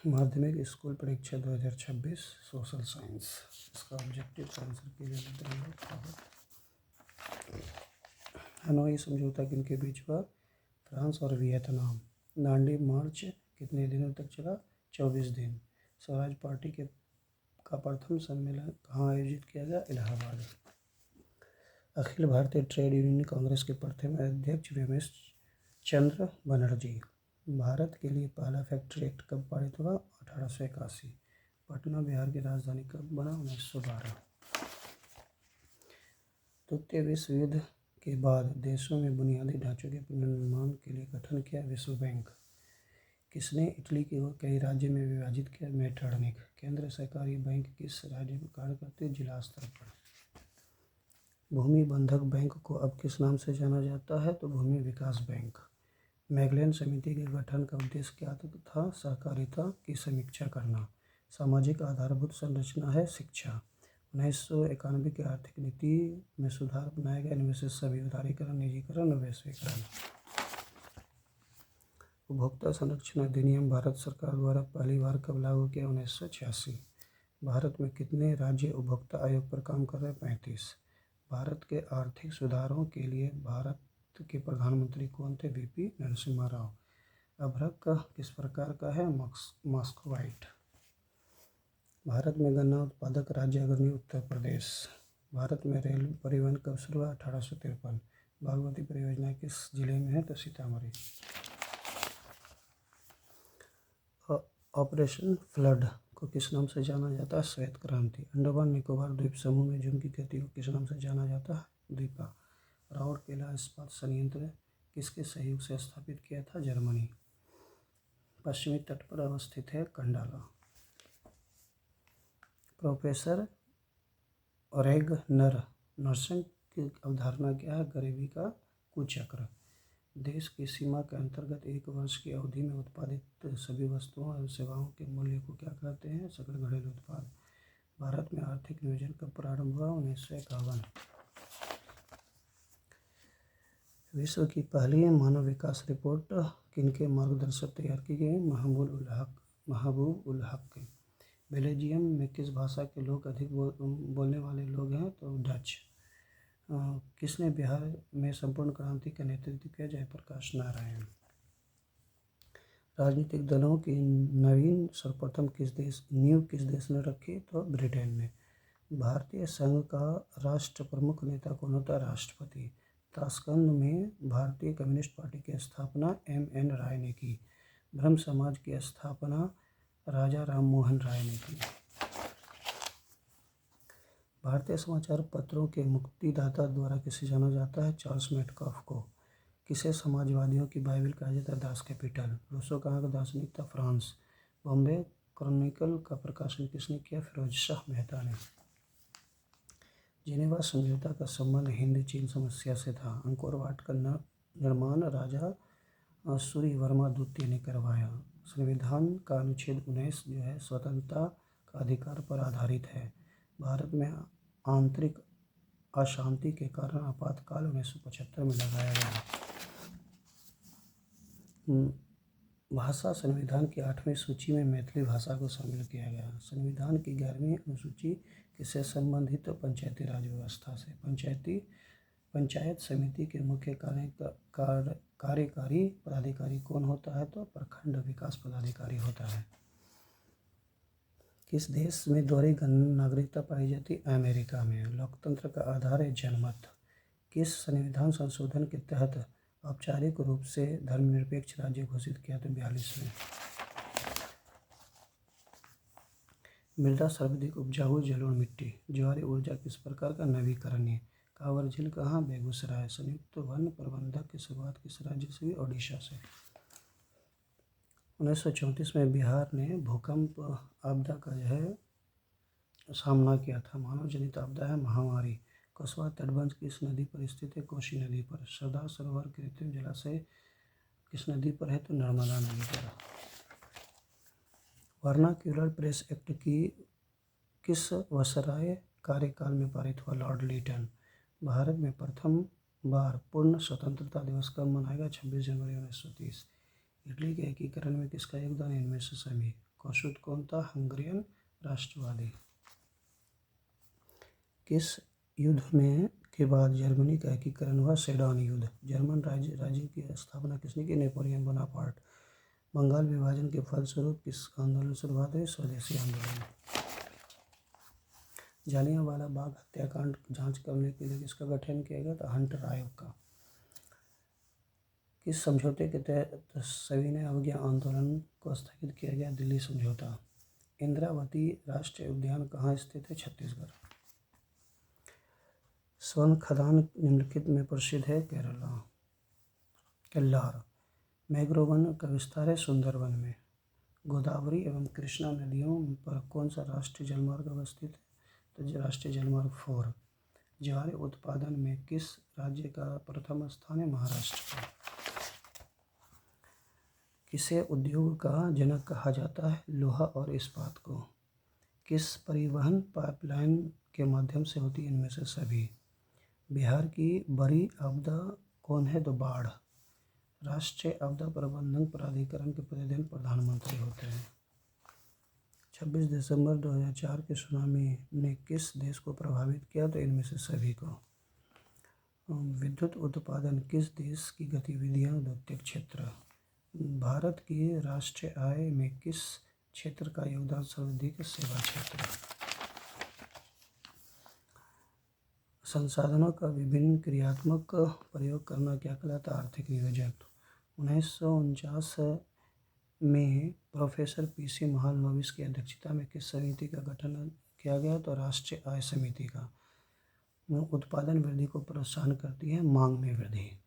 माध्यमिक स्कूल परीक्षा 2026 social science. इसका ऑब्जेक्टिव आंसर के लिए हनोई समझौता किनके बीच हुआ? फ्रांस और वियतनाम। दांडी मार्च कितने दिनों तक चला? 24 दिन। स्वराज पार्टी का प्रथम सम्मेलन कहाँ आयोजित किया गया? इलाहाबाद। अखिल भारतीय ट्रेड यूनियन कांग्रेस के प्रथम अध्यक्ष रमेश चंद्र बनर्जी। भारत के लिए पहला फैक्ट्री एक्ट कब पारित हुआ? 1881। पटना बिहार की राजधानी कब बना? 1912। द्वितीय विश्व युद्ध के बाद देशों में बुनियादी ढांचों के पुनर्निर्माण के लिए गठन किया विश्व बैंक। किसने इटली को कई राज्यों में विभाजित किया? मेटरनिक। केंद्र सरकारी बैंक किस राज्य में कार्य करते हैं? जिला स्तर पर। भूमि बंधक बैंक को अब किस नाम से जाना जाता है? तो भूमि विकास बैंक। मैगलेन समिति के गठन का उद्देश्य क्या था? सहकारिता की समीक्षा करना। सामाजिक आधारभूत संरचना है शिक्षा। 1991 की आर्थिक नीति में सुधार बनाया गया। इनमें से सभी उदारीकरण, निजीकरण और वैश्वीकरण। उपभोक्ता संरक्षण अधिनियम भारत सरकार द्वारा पहली बार कब लागू किया? 1986। भारत में कितने राज्य उपभोक्ता आयोग पर काम कर रहे हैं? 35। भारत के आर्थिक सुधारों के लिए भारत के प्रधानमंत्री कौन थे? वीपी नरसिम्हा राव। अभ्रक किस प्रकार का है? मॉस्कोवाइट। भारत में गन्ना उत्पादक राज्य अग्रणी उत्तर प्रदेश। भारत में रेल परिवहन कब शुरू हुआ? 1853। बागमती परियोजना किस जिले में है? तो सीतामढ़ी। ऑपरेशन फ्लड को किस नाम से जाना जाता है? श्वेत क्रांति। अंडमान निकोबार द्वीप समूह में जून की खेती को किस नाम से जाना जाता है? द्वीपा। राउरकेला इस्पात संयंत्र किसके सहयोग से स्थापित किया था? जर्मनी। पश्चिमी तट पर अवस्थित है कंडाला। प्रोफेसर ओरेगनर नर्सन की अवधारणा क्या है? गरीबी का कुचक्र। देश की सीमा के अंतर्गत एक वर्ष की अवधि में उत्पादित सभी वस्तुओं और सेवाओं के मूल्य को क्या कहते हैं? सकल घरेलू उत्पाद। भारत में आर्थिक नियोजन कब प्रारंभ हुआ? 1951। विश्व की पहली मानव विकास रिपोर्ट किनके मार्गदर्शक तैयार की गई? महबूब उल हक। बेल्जियम में किस भाषा के लोग अधिक बोलने वाले लोग हैं? तो डच। किसने बिहार में संपूर्ण क्रांति का नेतृत्व किया? जयप्रकाश नारायण। राजनीतिक दलों की नवीन सर्वप्रथम किस देश ने रखी? तो ब्रिटेन ने। भारतीय संघ का राष्ट्र प्रमुख नेता कौन होता है? राष्ट्रपति। ताशकंद में भारतीय कम्युनिस्ट पार्टी की स्थापना M.N. राय ने की। ब्रह्म समाज की स्थापना राजा राम मोहन राय ने की। भारतीय समाचार पत्रों के मुक्तिदाता द्वारा किसे जाना जाता है? चार्ल्स मेटकाफ को। किसे समाजवादियों की बाइबिल कहा जाता है? Das Kapital. रूसो कहाँ का दार्शनिक था? फ्रांस। बॉम्बे क्रॉनिकल का प्रकाशन किसने किया? फिरोज शाह मेहता ने। जिनेवा समझौता का संबंध हिंद चीन समस्या से था। अंकोर वाट का निर्माण राजा सूर्यवर्मा द्वितीय ने करवाया। संविधान का अनुच्छेद 19 जो है स्वतंत्रता का अधिकार पर आधारित है। भारत में आंतरिक अशांति के कारण आपातकाल 1975 में लगाया गया। भाषा संविधान की 8वीं सूची में मैथिली भाषा को शामिल किया गया। संविधान की 11वीं अनुसूची किससे संबंधित? तो पंचायती राज व्यवस्था से। पंचायत समिति के मुख्य कार्यकारी पदाधिकारी कौन होता है? तो प्रखंड विकास पदाधिकारी होता है। किस देश में दोहरी नागरिकता पाई जाती? अमेरिका में। लोकतंत्र का आधार है जनमत। किस संविधान संशोधन के तहत औपचारिक रूप से धर्मनिरपेक्ष राज्य घोषित किया? तो 42वें। मृदा सर्वाधिक उपजाऊ जलोढ़ मिट्टी। ज्वारी ऊर्जा किस प्रकार का? नवीकरणीय। कांवर झील कहाँ? बेगूसराय। संयुक्त वन प्रबंधक की शुरुआत किस राज्य से हुई? ओडिशा से। 1934 में बिहार ने भूकंप आपदा का जो है सामना किया था। मानव जनित आपदा है महामारी। कसबा तटबंध किस नदी पर स्थित है? कोसी नदी पर। सरदार सरोवर कृत्रिम जलाशय किस नदी पर है? तो नर्मदा नदी पर। वर्नाक्यूलर प्रेस एक्ट की किस वसराय कार्यकाल में पारित हुआ? Lord Lytton. भारत में प्रथम बार पूर्ण स्वतंत्रता दिवस कब मनाएगा? 26 जनवरी 1930। इटली के एकीकरण में किसका योगदान? इनमें से सभी। कौशुत कौन था? हंगेरियन राष्ट्रवादी। किस युद्ध में के बाद जर्मनी का एकीकरण हुआ? सेडान युद्ध। जर्मन राज्य की स्थापना किसने की? Napoleon Bonaparte. बंगाल विभाजन के फलस्वरूप किस आंदोलन शुरुआत हुई? स्वदेशी आंदोलन। जालियांवाला बाग हत्याकांड जांच करने के लिए किसका गठन किया गया था? हंटर आयोग का। किस समझौते के तहत सविनय अवज्ञा आंदोलन को स्थगित किया गया? दिल्ली समझौता। इंद्रावती राष्ट्रीय उद्यान कहाँ स्थित है? छत्तीसगढ़। स्वर्ण खदान निम्नलिखित में प्रसिद्ध है? केल्लार। मैंग्रोव वन का विस्तार है सुंदरवन में। गोदावरी एवं कृष्णा नदियों पर कौन सा राष्ट्रीय जलमार्ग अवस्थित है? तो राष्ट्रीय जलमार्ग 4। ज्वार उत्पादन में किस राज्य का प्रथम स्थान है? महाराष्ट्र का। किसे उद्योग का जनक कहा जाता है? लोहा और इस्पात को। किस परिवहन पाइपलाइन के माध्यम से होती है? इनमें से सभी। बिहार की बड़ी आपदा कौन है? तो बाढ़। राष्ट्रीय आपदा प्रबंधन प्राधिकरण के प्रतिनिधि प्रधानमंत्री होते हैं। 26 दिसंबर 2004 के सुनामी ने किस देश को प्रभावित किया? तो इनमें से सभी को। विद्युत उत्पादन किस देश की गतिविधियां? द्वितीयक क्षेत्र। भारत की राष्ट्रीय आय में किस क्षेत्र का योगदान सर्वाधिक? सेवा क्षेत्र। संसाधनों का विभिन्न क्रियात्मक प्रयोग करना क्या कहलाता? आर्थिक नियोजन। 1949 में प्रोफेसर पीसी महालनोबिस की अध्यक्षता में किस समिति का गठन किया गया? तो राष्ट्रीय आय समिति का। उत्पादन वृद्धि को प्रोत्साहन करती है, मांग में वृद्धि।